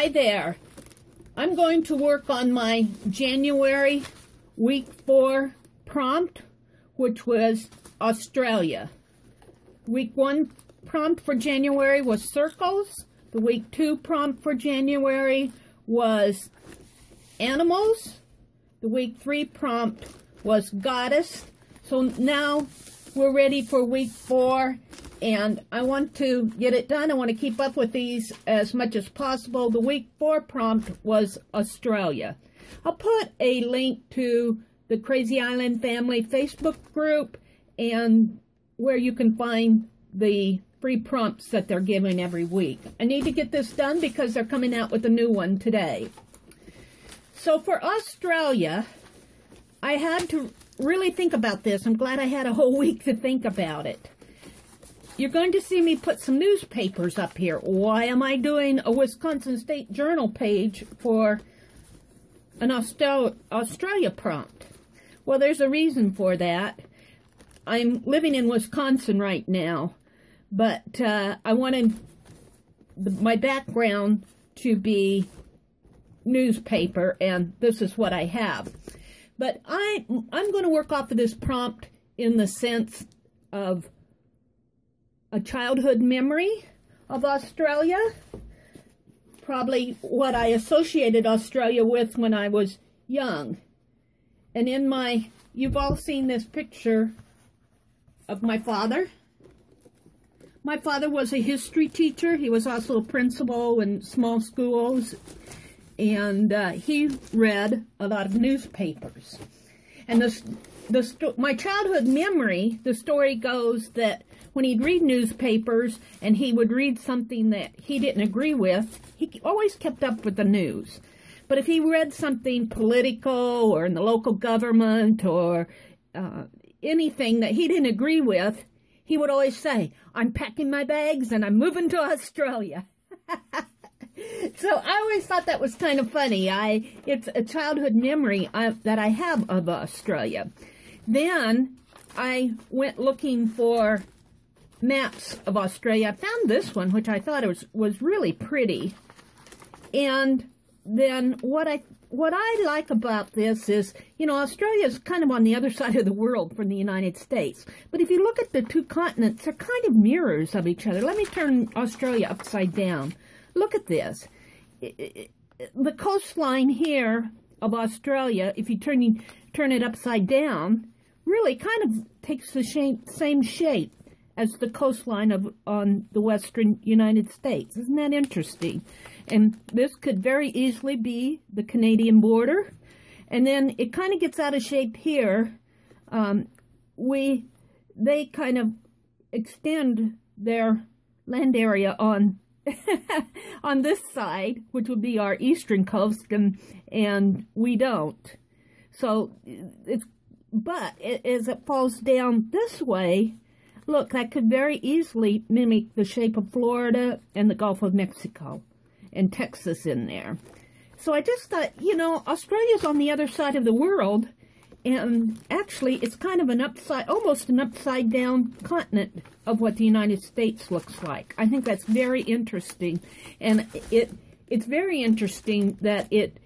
Hi there. I'm going to work on my January week 4 prompt, which was Australia. Week 1 prompt for January was circles. The week 2 prompt for January was animals. The week 3 prompt was goddess. So now we're ready for week 4, and I want to get it done. I want to keep up with these as much as possible. The week 4 prompt was Australia. I'll put a link to the Krazy Island Family Facebook group and where you can find the free prompts that they're giving every week. I need to get this done because they're coming out with a new one today. So for Australia, I had to really think about this. I'm glad I had a whole week to think about it. You're going to see me put some newspapers up here. Why am I doing a Wisconsin State Journal page for an Australia prompt? Well, there's a reason for that. I'm living in Wisconsin right now, but I wanted my background to be newspaper, and this is what I have. But I'm going to work off of this prompt in the sense of a childhood memory of Australia, probably what I associated Australia with when I was young. And you've all seen this picture of my father. My father was a history teacher. He was also a principal in small schools. And he read a lot of newspapers. And my childhood memory, the story goes that when he'd read newspapers and he would read something that he didn't agree with, he always kept up with the news. But if he read something political or in the local government or anything that he didn't agree with, he would always say, "I'm packing my bags and I'm moving to Australia." So I always thought that was kind of funny. It's a childhood memory that I have of Australia. Then I went looking for maps of Australia. I found this one, which I thought was really pretty. And then what I like about this is, you know, Australia is kind of on the other side of the world from the United States. But if you look at the two continents, they're kind of mirrors of each other. Let me turn Australia upside down. Look at this. The coastline here of Australia, if you turn it upside down, really kind of takes the same shape as the coastline on the western United States. Isn't that interesting? And this could very easily be the Canadian border. And then it kind of gets out of shape here. They kind of extend their land area on on this side, which would be our eastern coast, and we don't. So but as it falls down this way, look, that could very easily mimic the shape of Florida and the Gulf of Mexico and Texas in there. So I just thought, you know, Australia's on the other side of the world, and actually it's kind of almost an upside down continent of what the United States looks like. I think that's very interesting. And it's very interesting that it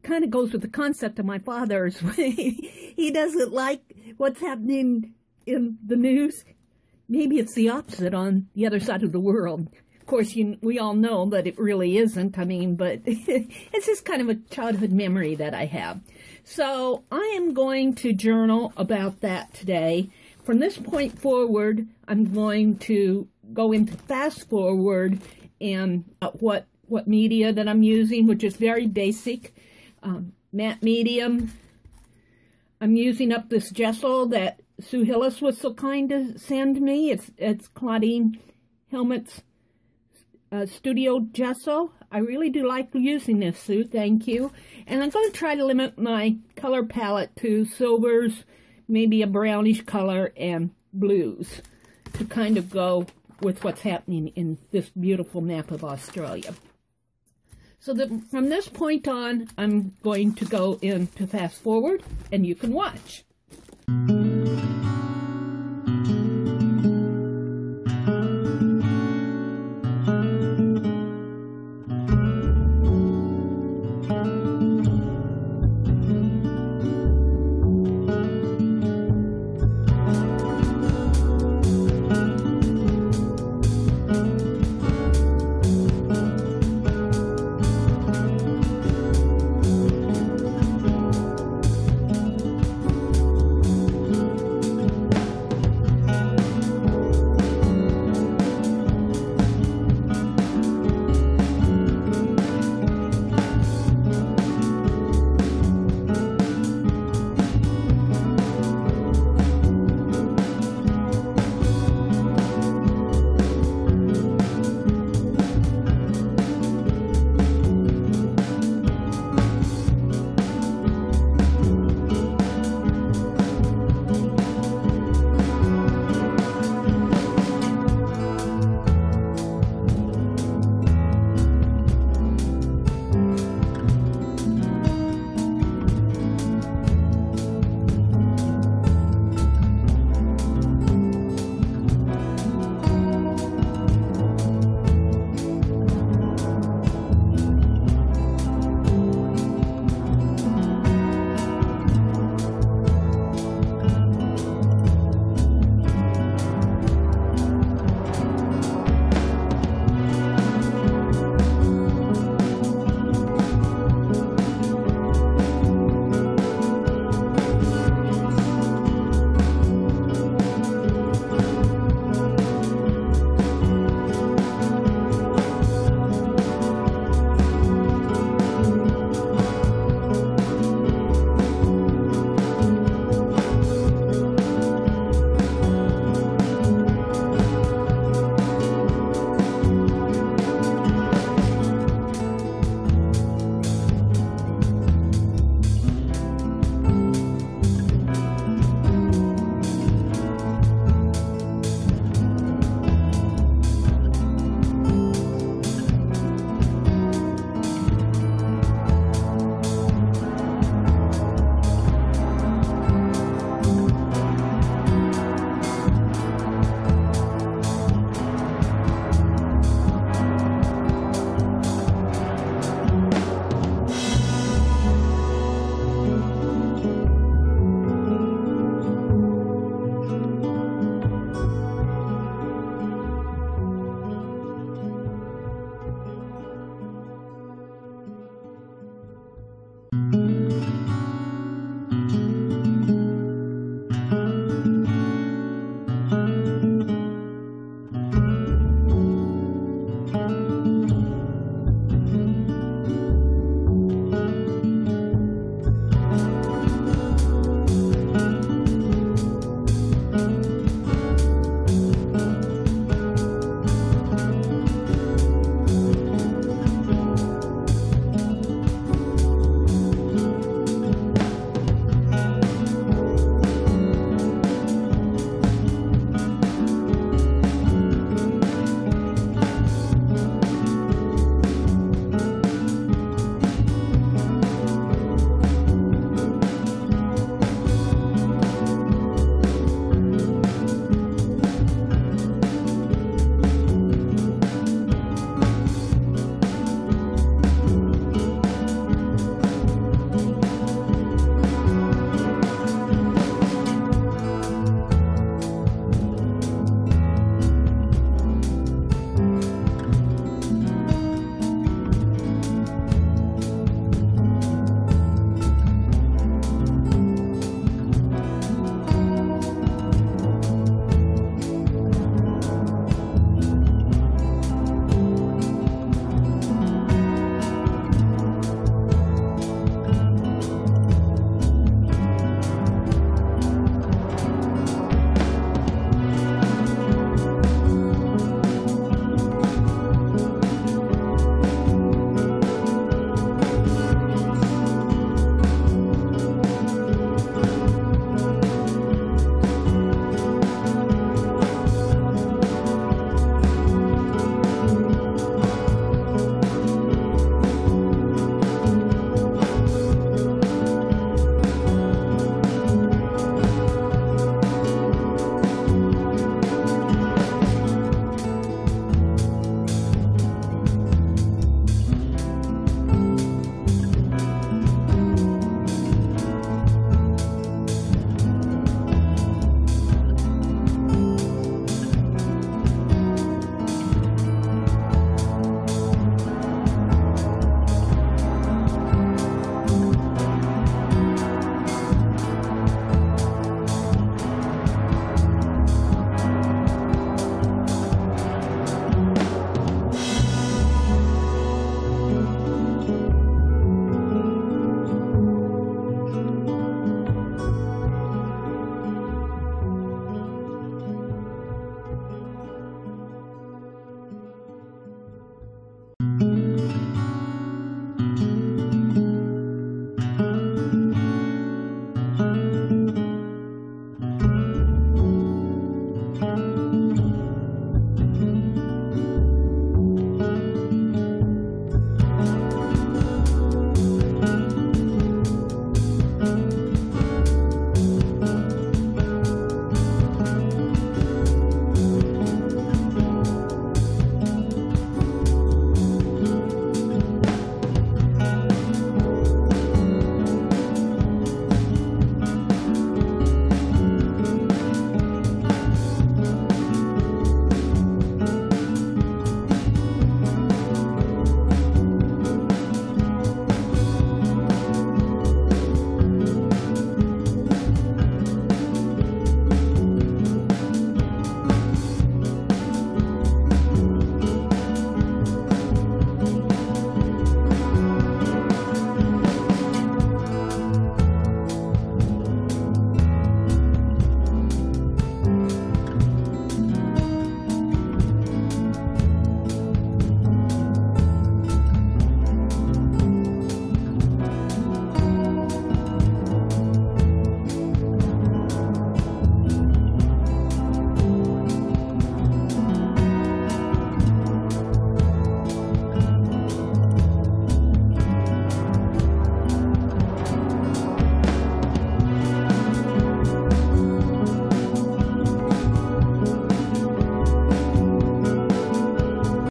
kind of goes with the concept of my father's. He doesn't like what's happening in the news. Maybe it's the opposite on the other side of the world. Of course, we all know that it really isn't. I mean, but it's just kind of a childhood memory that I have. So I am going to journal about that today. From this point forward, I'm going to go into fast forward and what media that I'm using, which is very basic. Matte medium. I'm using up this gesso that Sue Hillis was so kind to send me. It's Claudine Helmut's Studio Gesso. I really do like using this, Sue. Thank you. And I'm going to try to limit my color palette to silvers, maybe a brownish color, and blues to kind of go with what's happening in this beautiful map of Australia. So from this point on, I'm going to go into fast forward, and you can watch.